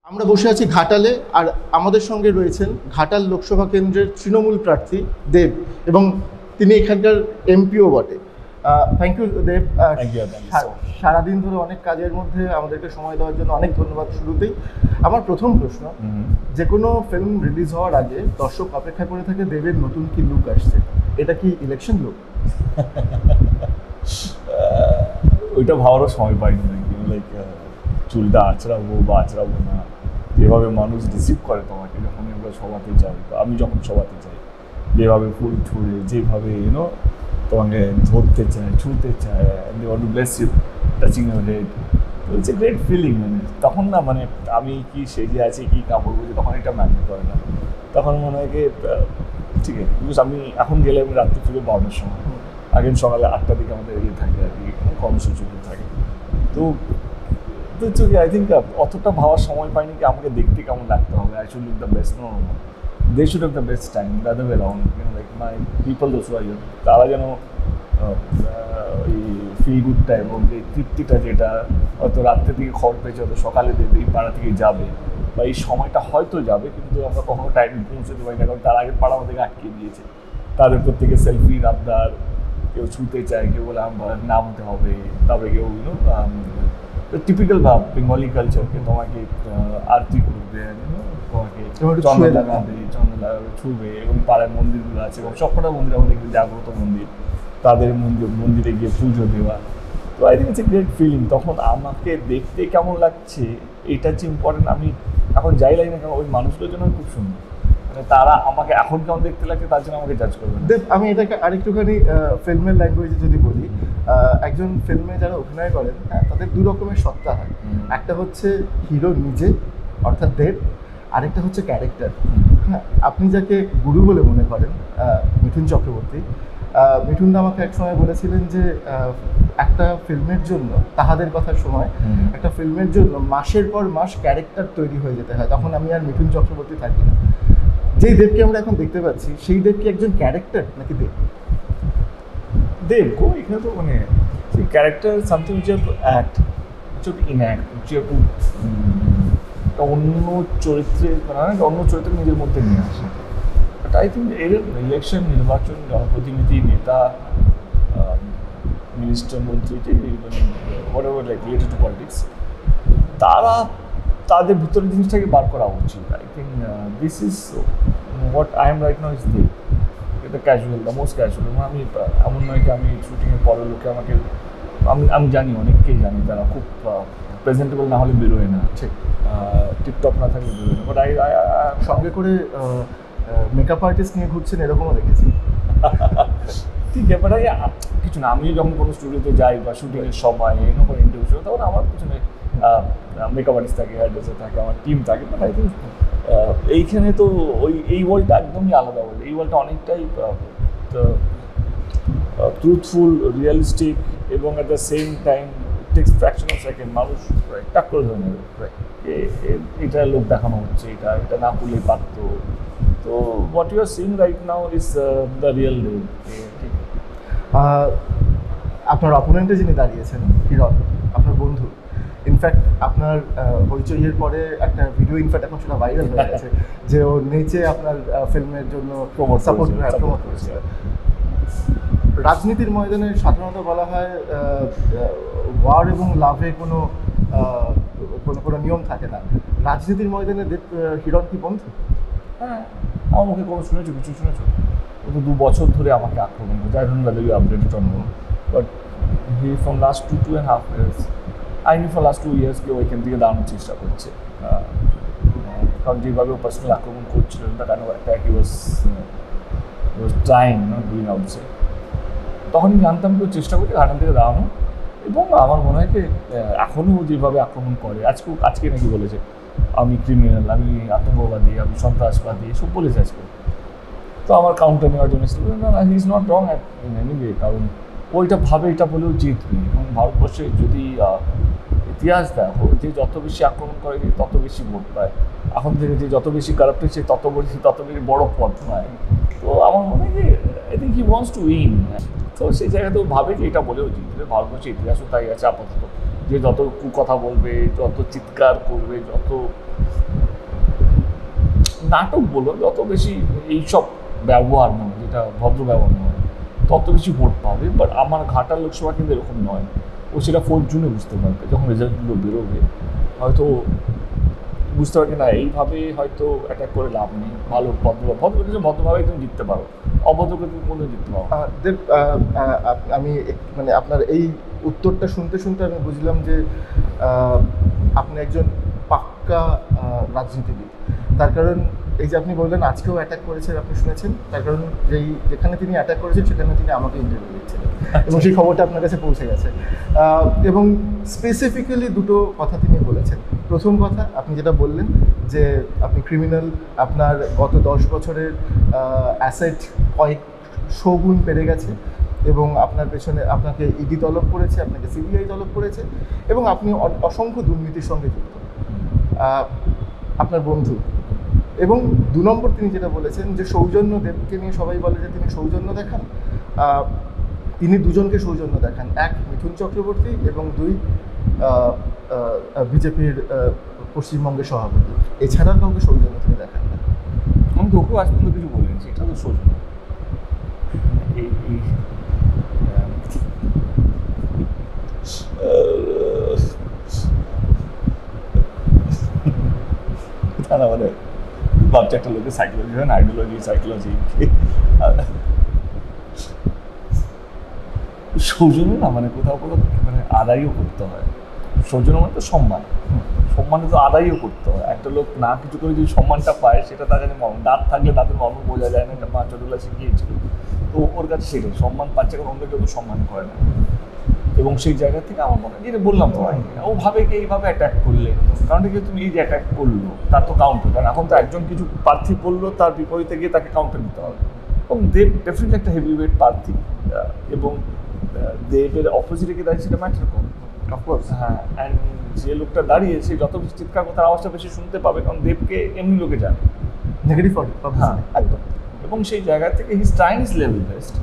আমরা বসে আছি ঘাটালে, আর আমাদের সঙ্গে রয়েছেন ঘাটাল লোকসভা কেন্দ্রের তৃণমূল প্রার্থী দেব, এবং তিনি এখানকার এমপিও বটে। থ্যাংক ইউ দেব। সারাদিন ধরে অনেক কাজের মধ্যে আমাদেরকে সময় দেওয়ার জন্য অনেক ধন্যবাদ। শুরুতেই আমার প্রথম প্রশ্ন, যে কোনো ফিল্ম রিলিজ হওয়ার আগে দর্শক অপেক্ষা করে থাকে দেবের নতুন কি লুক আসছে, এটা কি ইলেকশন লুক? ওইটা ভাবারও সময় পাইনি নাকি, লাইক চুলটা আঁচড়াবো বা আঁচড়াবো না, যেভাবে মানুষ রিসিভ করে তোমাকে যখন আমরা সভাতে যাই বা আমি যখন সভাতে যাই, যেভাবে ফুল ছুঁড়ে, যেভাবে তোমাকে ধরতে চায়, ছুঁতে চায়, they want to bless you touching your head, তো ইটস এ গ্রেট ফিলিং। মানে তখন না, মানে আমি কি সেজে আছি, কি কাপড় পরছি, তখন এটা ম্যাটার করে না। তখন মনে হয় কি ঠিক আছে, বিকজ আমি এখন গেলে আমি রাত্রি ফিরে 12টার সময়, আগের সকালে 8টার দিকে আমাদের ইয়ে থাকে আর কি, কর্মসূচি থাকে। তো আই থিঙ্ক অতটা ভাবার সময় পাইনি কি আমাকে দেখতে কেমন লাগতে হবে, I should look the best. No, they should have the best time, the other way around, like my people those who are young, তারা যেন ওই ফিল গুডটা এবং এই তৃপ্তিটা, যেটা হয়তো রাত্রে থেকে খবর পেয়েছে, হয়তো সকালে দেবে, এই পাড়া থেকে যাবে বা এই সময়টা হয়তো যাবে, কিন্তু আমরা কখনো টাইমে পৌঁছতে পারি না, কারণ তার আগের পাড়া আমাদেরকে আটকে দিয়েছে। তাদের প্রত্যেকে সেলফি আবদার, কেউ ছুঁতে চায়, কেউ বলে আমার নামতে হবে, তারপরে কেউ টিপিক্যাল ভাব বেঙ্গলি কালচারকে তোমাকে আরতি করবে, তোমাকে চন্দন লাগাবে, ছুঁবে, এবং পাড়ায় মন্দিরগুলো আছে, এবং সবকটা মন্দির আমাদের জাগ্রত মন্দির, তাদের মন্দিরে গিয়ে পুজো দেওয়া। তো I think it's a great feeling. তখন আমাকে দেখতে কেমন লাগছে এটা হচ্ছে ইম্পর্টেন্ট। আমি এখন যাই লাগি না কেন, ওই মানুষগুলোর জন্য খুব সুন্দর, মানে তারা আমাকে এখন কেমন দেখতে লাগছে তার জন্য আমাকে জাজ করবে। দেব, আমি এটাকে আরেকটুখানি ফিল্মের ল্যাঙ্গুয়েজে যদি বলি, একজন ফিল্মে যারা অভিনয় করেন, হ্যাঁ, তাদের দু রকমের সত্তা হয়। একটা হচ্ছে হিরো নিজে, অর্থাৎ দেব, আরেকটা হচ্ছে ক্যারেক্টার। হ্যাঁ, আপনি যাকে গুরু বলে মনে করেন, মিঠুন চক্রবর্তী, মিঠুন দা আমাকে এক সময় বলেছিলেন যে একটা ফিল্মের জন্য, তাহাদের কথার সময়, একটা ফিল্মের জন্য মাসের পর মাস ক্যারেক্টার তৈরি হয়ে যেতে হয়, তখন আমি আর মিঠুন চক্রবর্তী থাকি না। যেই দেবকে আমরা এখন দেখতে পাচ্ছি, সেই দেব কি একজন ক্যারেক্টার নাকি দেব? দেব গো, এখানে তো মানে সেই character something which have to act, which have to enact, which have to অন্য চরিত্রে, মানে অন্য চরিত্র নিজের মধ্যে নিয়ে আসে। বাট আই থিঙ্ক এর ইলেকশন, নির্বাচন, জনপ্রতিনিধি, নেতা, মিনিস্টার, মন্ত্রী, মানে whatever like related to politics, তারা তাদের ভিতরে জিনিসটাকে বার করা উচিত। I think this is what I am right now is Dev. এটা ক্যাজুয়াল, দ্য মোস্ট ক্যাজুয়াল। এবং আমি এমন নয় কি আমি শুটিংয়ের পরের লোকে আমাকে, আমি জানি, অনেককেই জানি, তারা খুব প্রেজেন্টেবল না হলে বেরোয় না, ঠিক টিপটপ না থাকলে বেরোয় না। বাট সঙ্গে করে মেকআপ আর্টিস্ট নিয়ে ঘুরছেন, এরকমও দেখেছি। ঠিক আছে, বাট কিছু না, আমি যখন কোনো স্টুডিওতে যাই বা শুটিংয়ের সময় কোনো ইন্টারভিউ, তখন আমার পিছনে মেকআপ আর্টিস্ট থাকে, হেয়ার ড্রেসার থাকে, আমার টিম থাকে। বাট আই থিঙ্ক এইখানে তো এই ওয়ার্ল্ডটা একদমই আলাদা ওয়ার্ল্ড। এই ওয়ার্ল্ডটা অনেকটাই ট্রুথফুল, রিয়েলিস্টিক, এবং at the same time takes fraction of second মানুষ টাক করে ধরে নেবে এটা লোক দেখানো হচ্ছে, এটা না করলেই পারত। তো what you are seeing right now is the real day. আপনার অপোনেন্টে যিনি দাঁড়িয়েছেন, হিরণ, আপনার বন্ধু, ইনফ্যাক্ট আপনার হইচইয়ের পরে একটা ভিডিও, ইনফ্যাক্ট এখন সেটা ভাইরাল হয়ে গেছে, যে ও নেচে আপনার ফিল্মের জন্য প্রমোট করেছিল। রাজনীতির ময়দানে সাধারণত বলা হয় ওয়ার এবং লাভে কোনো নিয়ম থাকে না। রাজনীতির ময়দানে হিরণ কি বন্ধু? হ্যাঁ, আমার মুখে কোনো শুনেছো, কিছু শুনেছো? ও তো 2 বছর ধরে আমাকে আক্রমণ করছে। I don't know whether you updated on him, but he from last 2.5 years, I knew for last 2 years কেউ এখান থেকে দাঁড়ানোর চেষ্টা করছে। কারণ যেভাবে ও পার্সোনাল আক্রমণ করছিল, the kind of attack he was trying, not doing outside, তখনই জানতাম কেউ চেষ্টা করছে ঘাটাল থেকে দাঁড়ানো। এবং আমার মনে হয় যে এখনও যেভাবে আক্রমণ করে, আজকে নাকি বলেছে আমি ক্রিমিনাল, আমি আতঙ্কবাদী, আমি সন্ত্রাসবাদী, এসব বলেছে আজকে। তো আমার কাউন্টার নেওয়ার জন্য না, he is not wrong in any way, কারণ ওইটা ভাবে এটা বলেও জিতবে। এবং ভারতবর্ষে যদি ইতিহাস দেখো, যে যত বেশি আক্রমণ করে তত বেশি ভোট পায়, এখন থেকে যে যত বেশি কারাপ্ট হচ্ছে তত বেশি বড় পদ পায়। তো আমার মনে হয় যে I think he wants to win. তো সেই জায়গাতেও ভাবে যে এটা বলেও জিতবে। ভারতবর্ষের ইতিহাসও তাই আছে আপাতত, যে যত কথা বলবে, যত চিৎকার করবে, যত নাটক বলো, যত বেশি এইসব ব্যবহার মানে যেটা ভদ্র ব্যবহার নয়, তত বেশি ভোট পাবে। বাট আমার ঘাটাল লোকসভা কিন্তু এরকম নয়। ও সেটা 4 জুনে বুঝতে পারবে, যখন রেজাল্টগুলো বেরোবে হয়তো বুঝতে পারবে না এইভাবে হয়তো অ্যাটাক করে লাভ নেই। ভালো ভদ্রভাবেই তুমি জিততে পারো, অভদ্রকে তুমি কোনো জিততে পারো। দেব, আমি মানে আপনার এই উত্তরটা শুনতে শুনতে আমি বুঝলাম যে আপনি একজন পাক্কা রাজনীতিবিদ। তার কারণ এই যে আপনি বললেন আজকেও অ্যাটাক করেছেন, আপনি শুনেছেন, তার কারণ যেখানে তিনি অ্যাটাক করেছেন সেখানে তিনি আমাকে ইন্টারভিউ দিচ্ছিলেন এবং সেই খবরটা আপনার কাছে পৌঁছে গেছে। এবং স্পেসিফিক্যালি দুটো কথা তিনি বলেছেন। প্রথম কথা আপনি যেটা বললেন যে আপনি ক্রিমিনাল, আপনার গত 10 বছরের অ্যাসেট কয়েক গুণ বেড়ে গেছে এবং আপনার পেছনে আপনাকে ইডি তলব করেছে, আপনাকে সিবিআই তলব করেছে এবং আপনি অসংখ্য দুর্নীতির সঙ্গে যুক্ত, আপনার বন্ধু। এবং 2 নম্বর তিনি যেটা বলেছেন যে সৌজন্য দেবকে নিয়ে সবাই বলে যে তিনি সৌজন্য দেখান, তিনি দুজনকে সৌজন্য দেখান, 1 মিঠুন চক্রবর্তী এবং 2 বিজেপির পশ্চিমবঙ্গের সভাপতি। এছাড়া কাউকে সৌজন্য তিনি দেখান না। আমি তো ওকেও আজ পর্যন্ত কিছু বলিনি, সেটা তো সোজা মানে ভাবছি একটা লোকের সাইকোলজি হয় না, আইডিওলজি সাইকোলজি। সৌজন্য না মানে কোথাও মানে আদায়ও করতে হয়। সৌজন্য মানে তো সম্মান, সম্মানে তো আদায়ও করতে হয়। একটা লোক না কিছু করে যদি সম্মানটা পায় সেটা তার কাছে দাঁত থাকলে তাদের মর্ম বোঝা যায় না, একটা মা ছোটবেলা শিখিয়েছিল। তো ওর কাছে সেটাই সম্মান পাচ্ছে, কারণ অন্য কেউ তো সম্মান করে না। এবং সেই জায়গা থেকে আমার মনে হয় যেটা বললাম তো, ও ভাবে কি এইভাবে অ্যাটাক করলে, কারণ কি তুমি এই যে অ্যাটাক করলো তার তো কাউন্টার, কারণ এখন তো একজন কিছু প্রার্থী বললো তার বিপরীতে গিয়ে তাকে কাউন্টার দিতে হবে। এবং দেব ডেফিনেটলি একটা হেভিওয়েট প্রার্থী, এবং দেবের অপোজিটে গিয়ে দাঁড়িয়ে সেটা ম্যাটার করে। অফকোর্স হ্যাঁ, অ্যান্ড যে লোকটা দাঁড়িয়েছে যত বেশি চিৎকার কথার আওয়াজটা বেশি শুনতে পাবে, কারণ দেবকে এমনি লোকে জানে নেগেটিভ। হ্যাঁ একদম। এবং সেই জায়গা থেকে his trying his level best.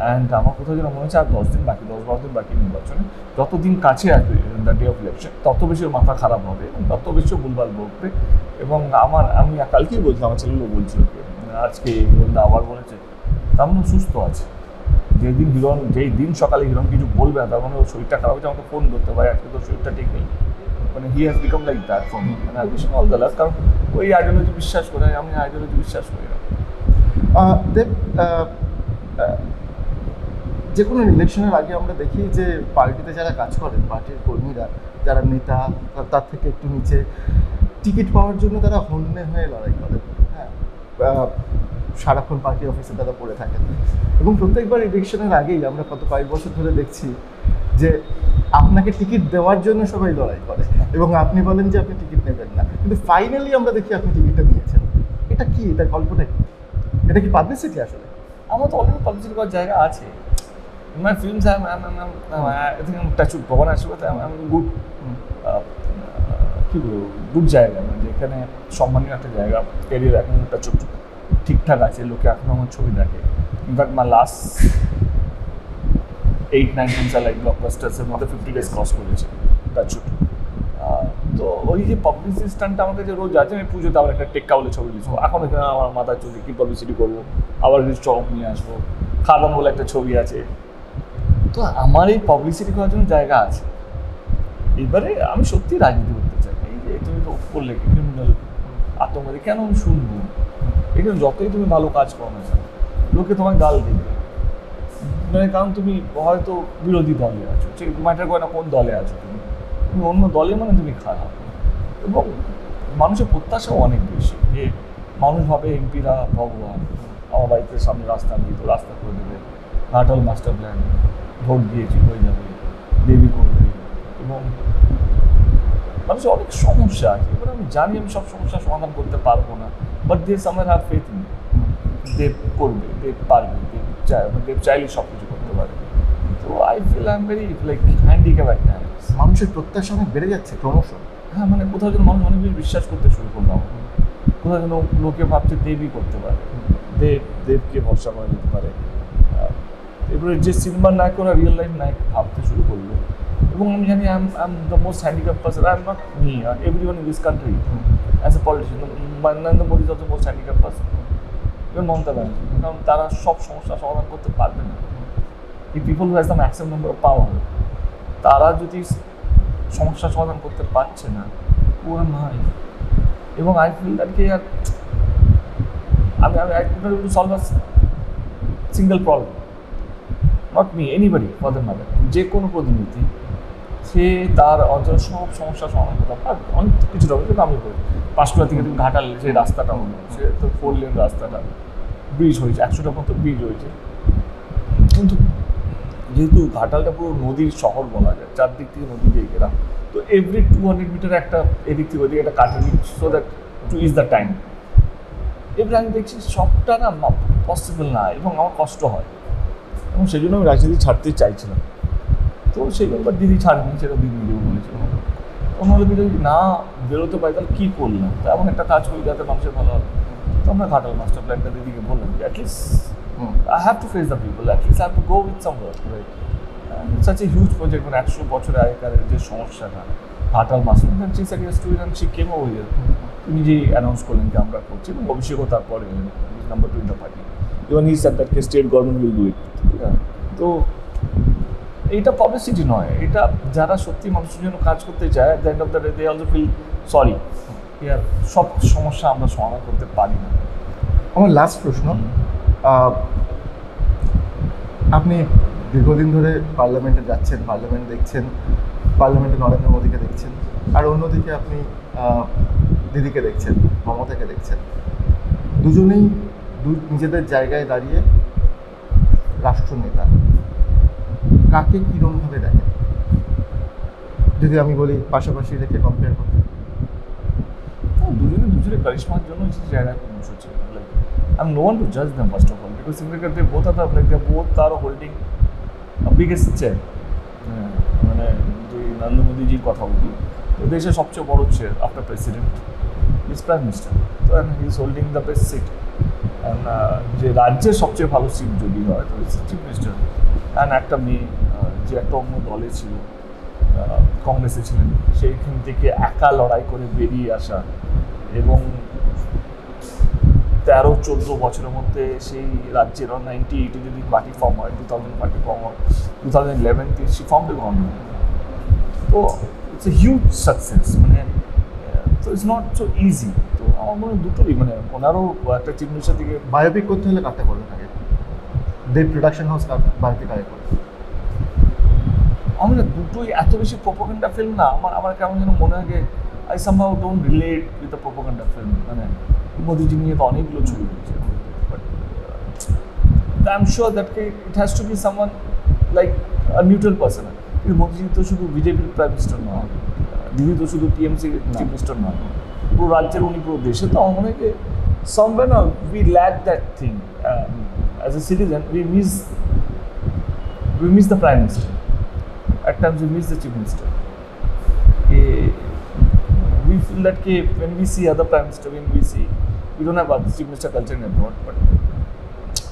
And আমার কোথাও যেন মনে হচ্ছে আর 10 দিন বাকি, 10-12 দিন বাকি নির্বাচনে, যত দিন কাছে আসবে দ্য ডে অফ ইলেকশন, তত বেশি ওর মাথা খারাপ হবে এবং তত বেশি ভুলভাল বলবে। এবং আমি কালকেই বলছিলাম, আমার ছেলেগুলো বলছিল আজকে হিরণদা আবার বলেছে, তার মানে সুস্থ আছে। যেই দিন সকালে হিরণ কিছু বলবে না, তার মানে ওর শরীরটা খারাপ হচ্ছে, আমাকে ফোন করতে পারে, আজকে তোর শরীরটা ঠিক নেই। মানে he has become like that for me, মানে আই অল দ্য লাক। কারণ ওই আইডিওলজি বিশ্বাস করে, আমি আইডিওলজি বিশ্বাস করি না। দেব, যে কোনো ইলেকশনের আগে আমরা দেখি যে পার্টিতে যারা কাজ করেন, পার্টির কর্মীরা, যারা নেতা তার থেকে একটু নিচে, টিকিট পাওয়ার জন্য তারা হন্যে হয়ে লড়াই করেন। হ্যাঁ, সারাক্ষণ পার্টি অফিসে তারা পড়ে থাকেন এবং প্রত্যেকবার ইলেকশনের আগেই আমরা কত কয়েক বছর ধরে দেখছি যে আপনাকে টিকিট দেওয়ার জন্য সবাই লড়াই করে এবং আপনি বলেন যে আপনি টিকিট নেবেন না, কিন্তু ফাইনালি আমরা দেখি আপনি টিকিটটা নিয়েছেন। এটা কি, এটার গল্পটা কি? এটা কি পাবলিসিটি আসলে? আমার তো অলরেডি পাবলিসিটি করার জায়গা আছে। In my films, I think I'm touch with ভগবান আশীর্বাদ, I'm good, কি বলবো, গুড জায়গা, মানে যেখানে সম্মানীয় একটা জায়গা, ক্যারিয়ার এখন একটা ছোট ঠিকঠাক আছে, লোকে এখন আমার ছবি দেখে। In fact my last 8-9 months like ব্লকবাস্টার্সের মধ্যে 50 days ক্রস করেছে তার ছোট। তো ওই যে পাবলিসিটি স্টান্টটা আমার কাছে রোজ আছে। আমি পুজোতে আবার একটা টেক্কা বলে ছবি দিচ্ছি, এখন এখানে আমার মাথায় চলছে কী পাবলিসিটি করবো, আবার কিছু চমক নিয়ে আসবো, খাদান বলে একটা ছবি আছে। তো আমার এই পাবলিসিটি করার জন্য জায়গা আছে। এবারে আমি সত্যি রাজনীতি করতে চাই। এই যে তুমি তো করলে ক্রিমিনাল, আতঙ্কবাদী, কেন আমি শুনবো? এখানে যতই তুমি ভালো কাজ করো না, লোকে তোমায় গাল দেবে, মানে কারণ তুমি হয়তো বিরোধী দলে আছো, সে ম্যাটার করে না কোন দলে আছো, তুমি অন্য দলে মানে তুমি খারাপ। এবং মানুষের প্রত্যাশাও অনেক বেশি, যে মানুষ ভাবে এমপিরা ভগবান, আমার বাড়িতে সামনে রাস্তা নেই তো রাস্তা করে দেবে, ঘাটাল মাস্টার প্ল্যান, ভোট দিয়েছি হয়ে যাবে, দেবী করবে। এবং মানুষের অনেক সমস্যা আছে। এবার আমি জানি আমি সব সমস্যার সমাধান করতে পারবো না, বাট দেশ আমার হ্যাভ ফেথ ইন, দেব করবে, দেব পারবে, দেব চাইলে সব কিছু করতে পারে। তো I feel I am very like handicap at times. মানুষের প্রত্যাশা অনেক বেড়ে যাচ্ছে ক্রমশ। হ্যাঁ, মানে কোথাও যেন মানুষ অনেক বেশি বিশ্বাস করতে শুরু করলাম, কোথাও যেন লোকে ভাবছে দেবই করতে পারে, দেবকে ভরসা করা যেতে পারে। এবারে যে সিনেমার নায়ক ওরা রিয়েল লাইফ নায়ক ভাবতে শুরু করলো। এবং আমি জানি I am the most handicap person, I am not me, everyone in this country. As a politician Narendra Modi যত most handicap person, even Mamata Banerjee, কারণ তারা সব সমস্যা সমাধান করতে পারবে না। এই people who has the maximum number of power, তারা যদি সমস্যা সমাধান করতে পারছে না, ও নয়। এবং আই ফিল দ্যাট কি আর আমি I could not able to solve a single problem, not me, anybody for that matter. যে কোনো প্রতিনিধি সে তার অঞ্চলের সব সমস্যার সমাধান করতে পারবে। অনেক কিছু রকম, কিন্তু আমি বলি পাঁশকুড়া থেকে তুমি ঘাটাল যে রাস্তাটা হলো, সে তো 4 লেন রাস্তাটা, ব্রিজ হয়েছে, 100টার মতো ব্রিজ হয়েছে, কিন্তু যেহেতু ঘাটালটা পুরো নদীর শহর বলা যায়, চারদিক থেকে নদী দিয়ে ঘেরা, তো এভরি 200 মিটার একটা এদিক থেকে ওদিকে একটা কাটালি, so that too is the time. এবার আমি দেখছি সবটা না পসিবল না, এবং আমার কষ্ট হয়, এবং সেই জন্য আমি রাজনীতি ছাড়তে চাইছিলাম। তো সেই জন্য দিদি ছাড়েনি, সেটা দিদি নিজেও বলেছিল। অন্যরা যদি না বেরোতে পারি তাহলে কী করলাম, তো এমন একটা কাজ করি যাতে মানুষের ভালো হবে। তো আমরা ঘাটাল মাস্টার প্ল্যানটা দিদিকে বললাম যে at least I have to face the people, at least I have to go with some work, right? It's such a huge project, মানে 100 বছর আগেকার যে সমস্যাটা Ghatal master plan, she said yes to it and she came over here. নিজেই announce করলেন যে আমরা করছি, এবং অভিষেকও তারপরে number 2 in the party, even he said that state government will do it. তো এইটা পাবলিসিটি নয়, এটা যারা সত্যি মানুষের জন্য কাজ করতে চায়, at the end of the day they also feel sorry, ইয়ার সব সমস্যা আমরা সমাধান করতে পারি না। আমার লাস্ট প্রশ্ন, আপনি দীর্ঘদিন ধরে পার্লামেন্টে যাচ্ছেন, পার্লামেন্ট দেখছেন, পার্লামেন্টে নরেন্দ্র মোদীকে দেখছেন, আর অন্যদিকে আপনি দিদিকে দেখছেন, মমতাকে দেখছেন, দুজনেই নিজেদের জায়গায় দাঁড়িয়ে রাষ্ট্রনেতা। কাকে কীরকমভাবে দেখেন যদি আমি বলি পাশাপাশি রেখে কম্পেয়ার করতে? দুজনের কারিশমার জন্য সেই জায়গায় পৌঁছেছে। Like I am no one to জাজ them first of all, because they both are like they both are holding biggest chair. মানে যদি নরেন্দ্র মোদীজির কথা বলি, তো দেশের সবচেয়ে বড় chair after president is prime minister, তো he is holding the best seat. And যে রাজ্যের সবচেয়ে ভালো সিট যদি হয় তো ইটস চিফ মিনিস্টার। অ্যান্ড একটা মেয়ে যে একটা অন্য দলে ছিল, কংগ্রেসে ছিলেন, সেইখান থেকে একা লড়াই করে বেরিয়ে আসা, এবং 13-14 বছরের মধ্যে সেই রাজ্যের 98 যদি পার্টি ফর্ম হয়, 2000 পার্টি ফর্ম হয়, 2011 শি ফর্ম দ্য গভর্নমেন্ট। তো ইটস এ হিউজ সাকসেস, মানে তো ইটস নট সো ইজি। তো আমার মনে হয় দুটোই, মানে ওনারও একটা চিফ মিনিস্টার থেকে বায়োপিক করতে হলে কাটতে করবে থাকে, দেব প্রোডাকশন হাউস বায়োপিক আগে করে। আমি না দুটোই এত বেশি প্রোপাগান্ডা ফিল্ম না, আমার কেমন যেন মনে হয় যে I somehow don't relate with the propaganda film. মানে মোদিজি নিয়ে তো অনেকগুলো ছবি হয়েছে, but I am sure that it has to B someone like a neutral person. কিন্তু মোদিজি তো শুধু বিজেপির প্রাইম মিনিস্টার নয়, দিদি তো শুধু টিএমসির চিফ মিনিস্টার নয়, পুরো রাজ্যের উনি পুরো দেশে। তো আমার মনে হয় যে somewhere now we lack that thing. As a citizen, we miss the prime minister. At times we miss the chief minister. We feel that when we see other prime minister, we don't have other chief minister culture in abroad, but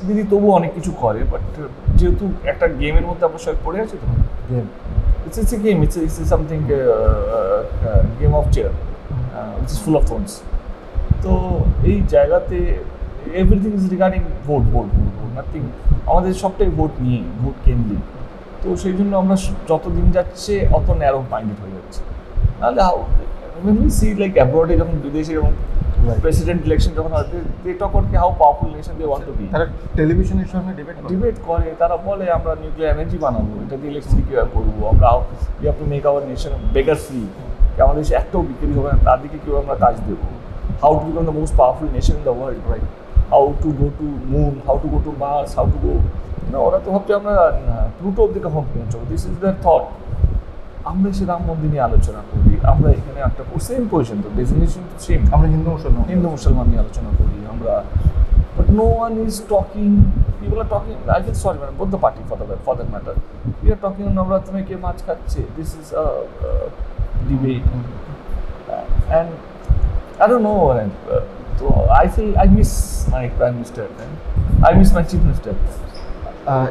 দিদি তবুও অনেক কিছু করে। But যেহেতু একটা গেমের মধ্যে আমরা সবাই পড়ে আছি, তো game, it's a game, it's something game of chair, which is full of thorns. তো এই জায়গাতে everything is regarding vote, nothing. আমাদের সবটাই ভোট নিয়ে, ভোট কেন্দ্রিক। তো সেই জন্য আমরা যত দিন যাচ্ছে অত ন্যারো মাইন্ডেড হয়ে যাচ্ছে। নাহলে when we see like abroad-এ যখন বিদেশে যখন প্রেসিডেন্ট ইলেকশন যখন হয়, they talk about how powerful nation they want to be. তারা টেলিভিশনের সামনে ডিবেট করে, তারা বলে আমরা নিউক্লিয়ার এনার্জি বানাবো, এটা দিয়ে ইলেকট্রিসিটি কীভাবে করবো, আমরা we have to make our nation beggar free, আমাদের দেশে একটাও বিক্রি হবে না, তার দিকে কীভাবে আমরা কাজ দেবো, how to become the most powerful nation in the world, right? How to go to moon, how to go to Mars, how to go, ওরা তো ভাবছে আমরা প্লুটো অব্দি কখন পৌঁছবো, দিস ইজ দেয়ার থট। আমরা সে রাম মন্দির নিয়ে আলোচনা করি, আমরা এখানে একটা সেম পজিশন, তো ডেফিনেশন তো সেম, আমরা হিন্দু মুসলমান নিয়ে আলোচনা করি আমরা। But no one is talking, people are talking, I feel sorry man, both the party for that matter, we are talking নবরাত্রে কে মাছ খাচ্ছে, this is a debate. And I don't know, so I miss my prime minister, and I miss my chief minister.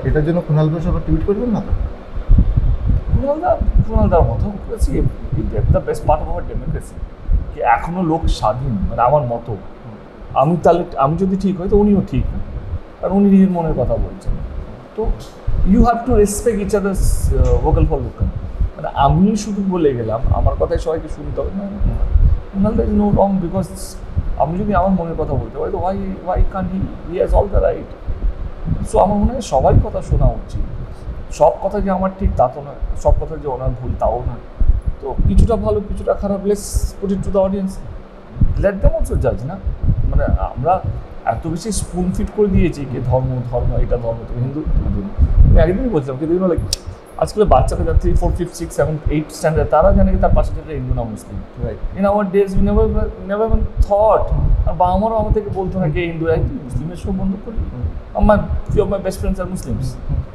এটার জন্য কুণাল ঘোষ আবার tweet করবেন না তো? কুণালদার মতো the best part of our democracy, কি এখনো লোক স্বাধীন, মানে আমার মতো। আমি যদি ঠিক হই তো উনিও ঠিক, কারণ উনি নিজের মনের কথা বলছেন। তো you have to respect each others vocal for local. মানে আমি শুধু বলে গেলাম আমার কথাই সবাইকে শুনতে হবে না, নো রং, বিকজ আমি যদি আমার মনের কথা বলতে পারি তো ওয়াই কান he has all the right. So আমার মনে হয় সবাই কথা শোনা উচিত। সব কথা যে আমার ঠিক তা তো নয়, সব কথা যে ওনার ভুল তাও নয়। তো কিছুটা ভালো কিছুটা খারাপ, let's put it to the audience, let them also জাজ না। মানে আমরা এত বেশি স্পুন ফিট করে দিয়েছি কি ধর্ম এটা ধর্ম, তুমি হিন্দু তুমি। আমি একদিনই বলছিলাম কিন্তু লাইক আজকাল বাচ্চারা যারা 3, 4, 5, 6, 7, 8 স্ট্যান্ডার্ড, তারা জানে কি তার পাশে যেটা হিন্দু না Muslim. In our days we never even thought. আর বাবা মারাও আমাদেরকে বলতো না কে হিন্দু মুসলিমের সব বন্ধু করি। আমার few of my best friends are Muslims.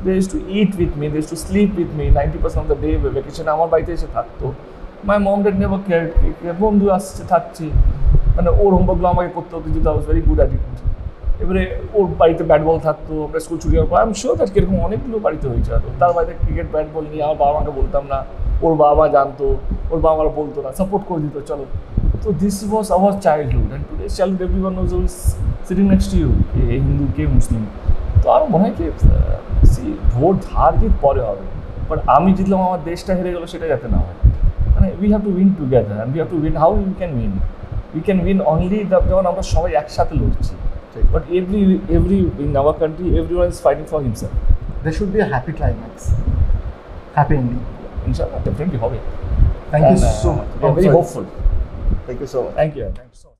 They used to eat with me, they used to sleep with me 90% of the day vacation আমার বাড়িতে এসে থাকতো। My mom did never cared বন্ধু আসছে থাকছি, মানে ওর হোমওয়ার্কগুলো আমাকে করতে হতো যেটা I was very good at it। এবারে ওর বাড়িতে ব্যাট বল থাকতো, আমরা স্কুল ছুটি হওয়ার পর আমি শিওর দ্যাট এরকম অনেকগুলো বাড়িতে হয়েছে। আর তার বাড়িতে ক্রিকেট ব্যাট বল নিয়ে আমার বাবা মাকে বলতাম না, ওর বাবা জানতো, ওর বাবা মারা বলতো না, সাপোর্ট করে দিত চলো। তো this was our childhood, and today childhood everyone knows who is sitting next to you, কে হিন্দু কে মুসলিম। তো আমার মনে হয় কি ভোট হার জিত পরে হবে, বাট আমি জিতলাম আমার দেশটা হেরে গেলো সেটা যাতে না হয়। মানে we have to win together, and we have to win. How we can win only যখন আমরা সবাই একসাথে লড়ছি। But every in our country, everyone is fighting for himself. There should be a happy climax. Happy ending. Inshallah, definitely hope. Thank you so much. We are very hopeful. Thank you so much. Thank you so much.